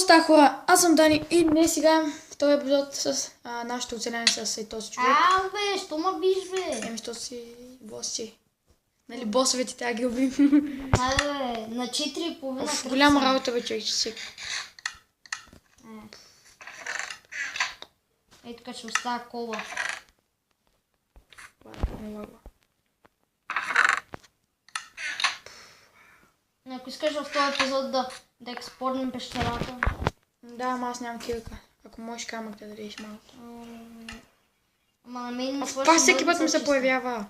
става, хора? Аз съм Дани и днес сега втори епизод с нашето оценяване с този човек. Бе, що ма биш, бе? Еми, що си боси. Нали, босовете тя ги убим. Хайде, бе, на 4,5 Голяма работа вече, че си. Ей, така ще остава кола. Ако искаш в този епизод да експортнем пещерата. Да, ама аз нямам килка. Ако можеш камък да дадеш малко. Ама на мен ми свърши. Това всеки път ми се появява.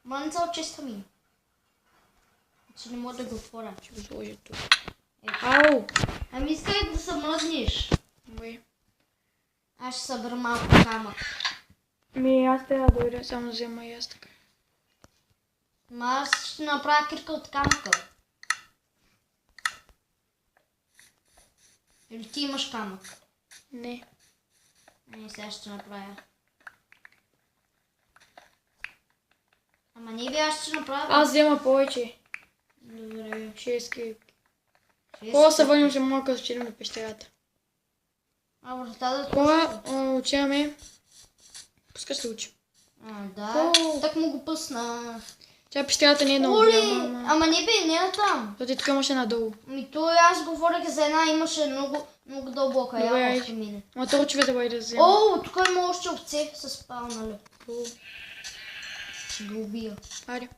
Ма не цял честа ми. Че не мога да го отворя. Ще го сложа тук. Ау! Ами искай да се мръзнеш. Добре. Аз ще събера малко камък. Ми аз трябва да дойда, само взема и аз така. Ма аз ще направя кирка от камъка. Или ти имаш камък? Не. Сега ще направя. Ама не бе, аз ще направя. Аз взема повече. Добре. 6 килки. Хора се върнем се малко да четем на пещерата. Врата да Хора, учаваме. Пускай се учи. Да. Так му го пусна. Тя пещерата не е много Оли! голяма. Ама не бе, не е там. То ти тук имаше надолу. Ми той аз говорих за една, имаше много дълбока. Добре, Я айде. ще мине. Ама то човек да бъде да взема. О, тук има още овце с спал, нали? Ще го убия. Айде.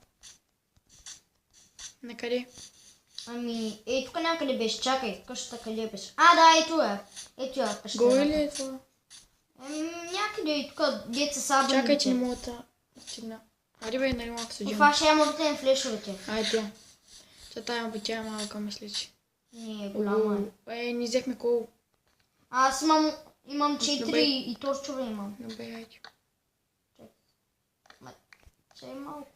Накъде? Ами, ей, тук някъде беше, чакай, къщата къде беше. Да, ето е. Ето е пещерата. Горе ли е това? Някъде и тук деца сабаните. Чакай, че не мога да стигна. Айде бе, нали малко се Това ще я могат да им флешовете. Айде. Та тая обичая малко, мисля, че. Не, голяма е. Ни взехме коло. Аз имам 4 и торчове имам. Добре, айде. Чай малко.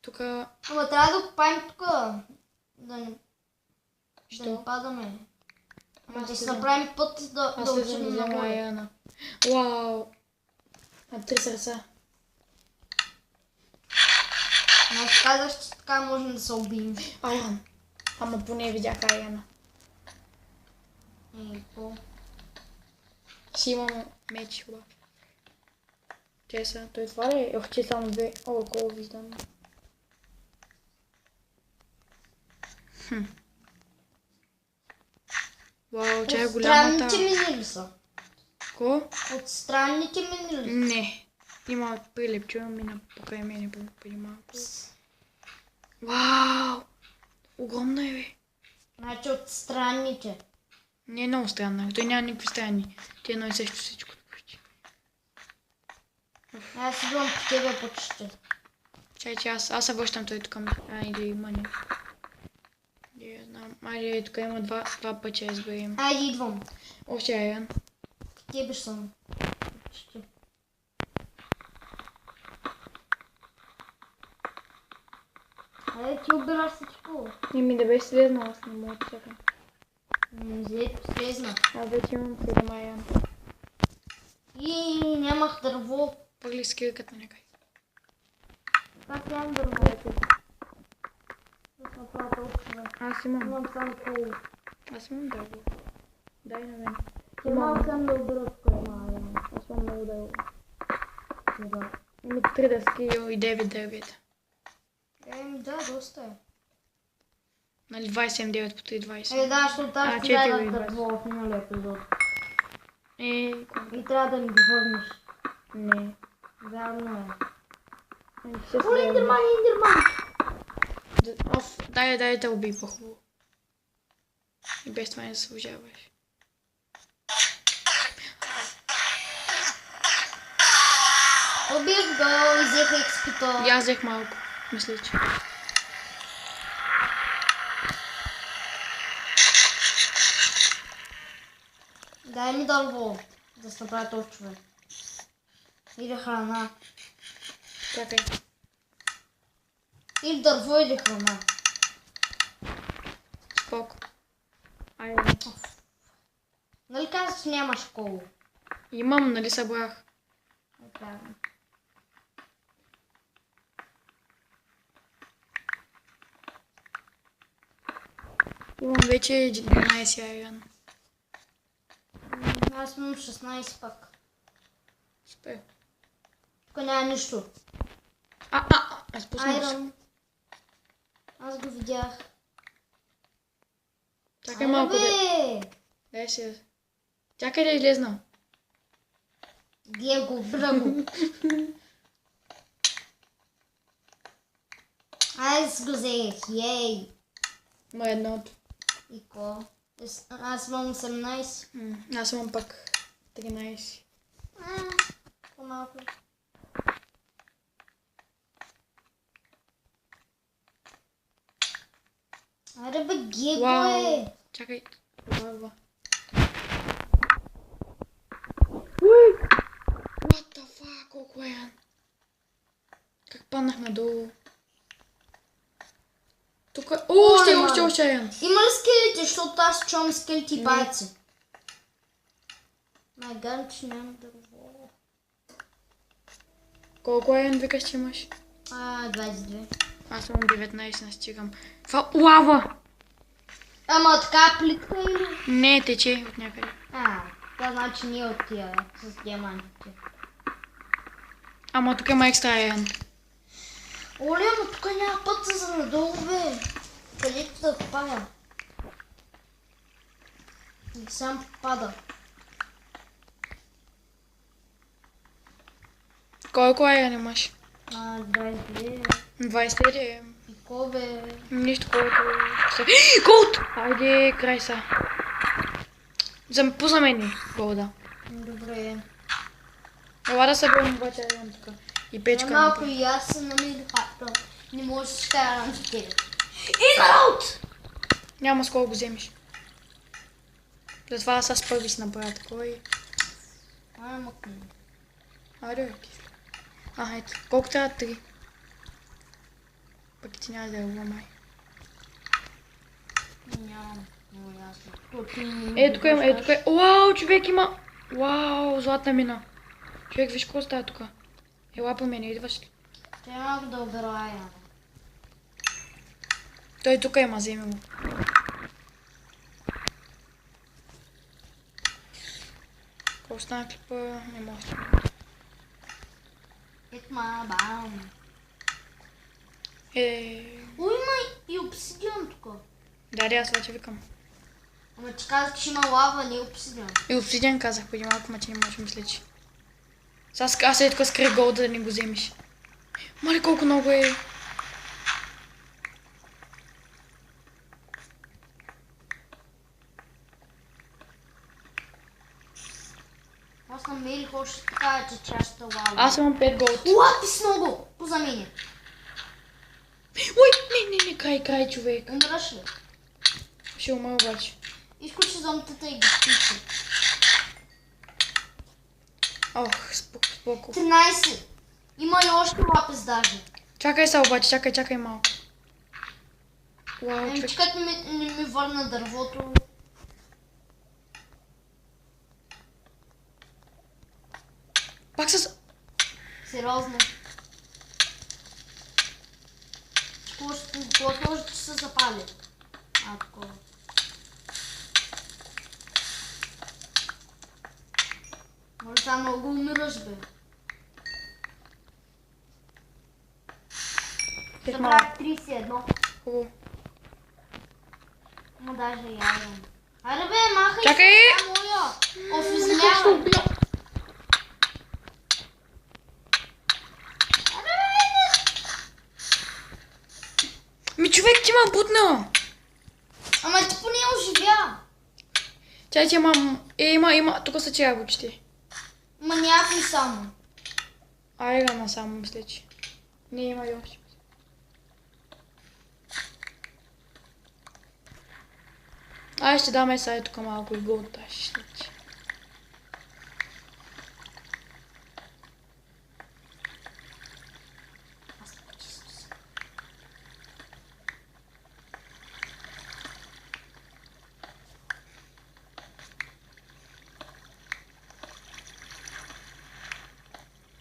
Тука... Ама трябва да копаем тук. Да не падаме. Да си направим път да учим на моя. Вау! 3 сърца. Но казах, че така можем да се убием. Айрон. Ама поне видях Айрона. Си имаме меч, хубав. Те са, той това ли е? Че само две. Колко виждам. Вау, че е голямата. От странните мини ли са? Ко? От странните мини ли са? Не. Има прилепче, мина покрай мене преди малко. Вау! Огромна е, бе. Значи от странните. Не е много странна. Той няма никакви странни. Ти едно и също всичко. Аз идвам по тебе почти. Чай, че аз се връщам той тук. Айде, има не. Не знам. Айде, тук има два пътя, изберем. Айде, идвам. Още айрон. Тебе съм. Почти. Айде, ти убираш всичко. Ми да беше слезнал, аз не мога да чакам. Слезна. Аз вече имам 7 айрон. И нямах дърво. Пърли скиркът на някой. Как нямам дърво? Да направя толкова. Аз имам. Имам само коло. Аз имам дърво. Дай на мен. Имам съм да убира тук една айрон. Аз имам много дърво. Да. Ими 3 дъски и 9 дървета. Да, доста е. Нали 29 по 3, 20. Да, защото аз ти дадах дърво в миналия епизод. И трябва да ми го върнеш. Не. Вярно е. Оли, Индерман! Дай да убий по-хубаво. И без това не заслужаваш. Убих го и взех експито. И аз взех малко. Мисля, че. Дай ми дърво, да се направя този човек. Или храна. Чакай. Или дърво, или храна. Колко? Айде. Нали казах, че нямаш коло? Имам, нали събрах. Вярно. Имам вече 11 айрон. Аз имам 16 пак. Супер. Тук няма нищо. Аз пуснах. Айрон. Аз го видях. Чакай малко да... Дай се. Чакай да излезна. Диего, браво. Аз го взех, ей. Ма едното. И ко? Аз имам 18. Аз имам пак 13. По-малко. Аре бе, Гего е! Чакай. What the fuck, колко е? Как паднах надолу? Тук е... Още е. Има ли скелети, защото аз чувам скелети и байци? Майган, че нямам дърво. Колко е, викаш, че имаш? 22. Аз имам 19, настигам. Това лава! Ама така плитка или? Не, тече от някъде. Това значи не от тия с диамантите. Ама тук има екстра айрон. Оле, ама тук няма път за надолу, бе. Където да пада. И сам пада. Колко айрон имаш? 22. 23. И ко, бе? Нищо колко... Голд! Айде, край са. Пусна мен голда. Добре. Ела да съберем обаче айрон тук. И печка. Малко и аз се намерих факта. Не може да се карам с тебе. Израут! Няма с колко го вземеш. Затова аз първи си направя такова и... Мъкни. Айде, бе. Ето. Колко трябва? 3. Пък ти няма да я май. Нямам. Много ясно. Тук има, тук е. Уау, човек има. Уау, златна мина. Човек, виж какво става тук. Ела по мен, идваш ли? Трябва малко да обера айрон. Той тук има, вземи го. Какво стана клипа? Не може. Етма, бам. Ой, има и обсидиан тук. Да, аз вече викам. Ама ти казах, че има лава, не обсидиан. И обсидиан казах преди малко, ма че не може мисля, че. Аз е тук скрих голда да не го вземеш. Мали колко много е. Аз намерих още така, че чашата лава. Аз имам 5 голд. Уа, ти с много! Поза мене. Ой, не, край, човек. Умраш ли? Ще умра обаче. Изключи зомтата и ги спичи. Ох, споко. 13. Има и още лапис даже. Чакай са обаче, чакай малко. Уау, човек. Чакай не ми върна дървото. Пак с... Сериозно. Какво може да се запали? Такова. Може това много умираш, бе. Събрах 31. Хубаво. Ма даже и айрон. Айде бе, махай Чакай! се, моя. Офизлявай. Ми човек, ти ма бутна! Ама ти поне оживя. Чай, че има, тук са червочите. Ма някой само. Айрона само, мисля, че. Не има и още. Ще даме сега тук малко и голд, ще.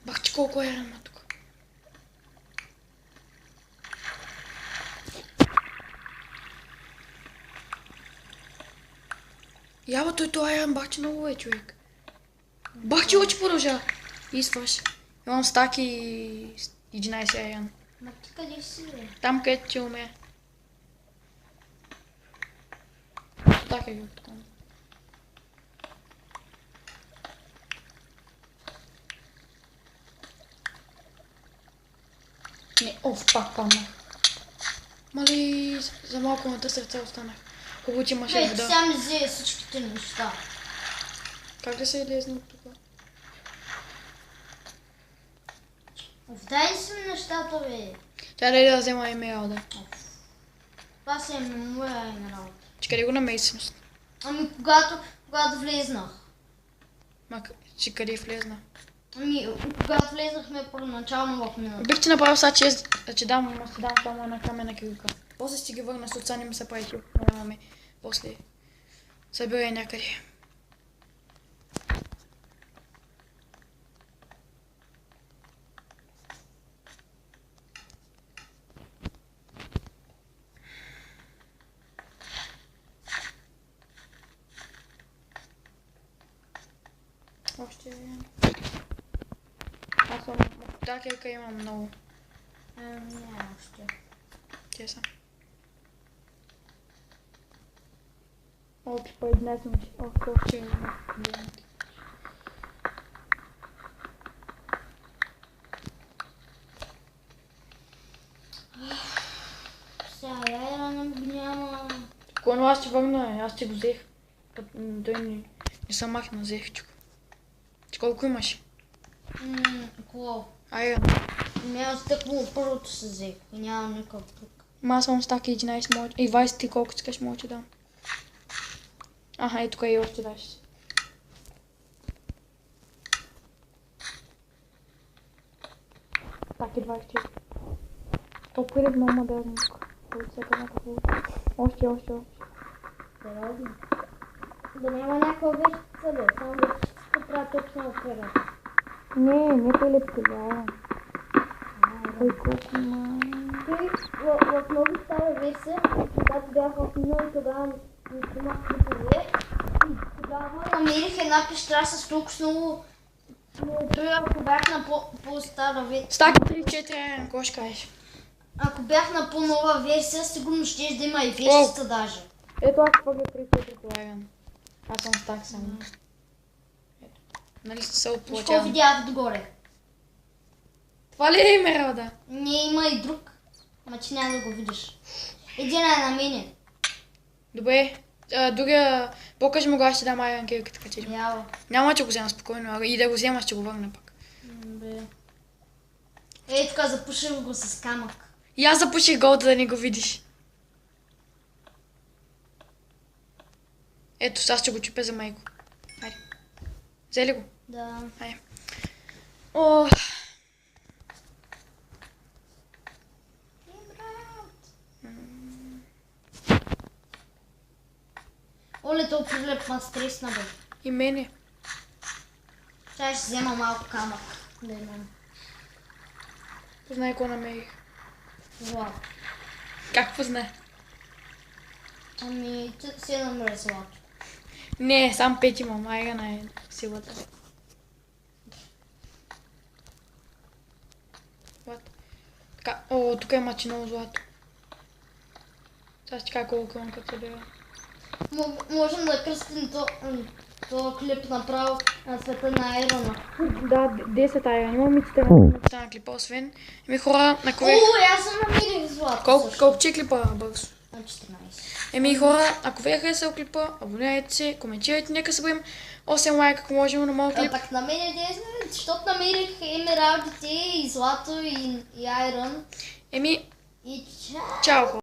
Бахче колко е рано тук. Ява, той айрон бахче много е, човек. Бахче очи продължава. Изфаш. Имам стак и 11 айрон. Ма ти къде си, бе? Там където ти умея. Така е така. Не, пак паднах. Мали, за малко на сърце останах. Хубаво, че имаше Бе, ти вода. сега ми взе всичките неща. Как да се излезна от тук? Дай си ми нещата, бе. Тя да взема емералда. Това си е моя работа. Че къде го намери всъщност? Ами когато влезнах. Че къде влезна? Ами когато влезнахме първоначално в миналото. Бих ти направил сега, че дам само една камена килка. После ще ги върна с отца, не ми се прави килка. Нямаме. После събира някъде. Още... Аз съм... Та килка имам много. Няма още. Те са. Още по-еднесено си. Още има. Сега айрон няма. Коно аз ще върна, аз ще го взех. Той не съм махна, взех чук. Ти колко имаш? Какво? Айрон. Няма стъквало първото се взех. И нямам никакъв тук. Аз съм стак и 11 може. И 20 ти колко искаш може да дам. Аха, и тук и още даш. Так и 20. Толкова е много модерно тук. Още. Да ради. Да няма някаква вещица, бе. Само вещицата трябва точно напред. Не прилепки, да. Ой, колко Той в много стара версия, когато бях в минало, тогава ми снимах клипове. Тогава намерих една пещера с толкова много... Той ако бях на по-стара версия... Стак 3-4 айрон, какво ще кажеш? Ако бях на по-нова версия, сигурно ще да има и вещица даже. Ето аз пъгля 3-4 айрон. Аз съм стак само. Ето. Нали се Какво отплатявам? видях отгоре? Това ли е емералда? Не, има и друг. Ама че няма да го видиш. Един е на мене. Добре. Другия... Покажи му кога ще дам айрон кирката, така че. Ява. Няма че го взема спокойно, а и да го взема ще го върна пак. Бе. Ей, така запушил го с камък. И аз запуших голда да не го видиш. Ето, сега ще го чупя за майко. Хайде. Взе ли го? Да. Хайде. О, Оле, то прилеп ма стресна, бе. и мене. Сега ще взема малко камък. Да имам. Познай какво намерих. Злато. Как познай? Ами, ти си намери злато. Не, сам 5 имам. Айрона е силата. What? Така, тук има много злато. Сега ще кажа колко имам като събира. Можем да кръстим то клип направо на света на айрона. Да, 10 айрон. Имам и 14 на клипа, освен. Еми хора, на кое... Аз съм намерих злато. Колко че клипа бързо? На 14. Еми хора, ако ви е харесал клипа, абонирайте се, коментирайте, нека съберем 8 лайка, ако можем на моят клип. Пак на мен е 10, защото намерих емералдите и злато и айрон. Еми, И чао! чао хора!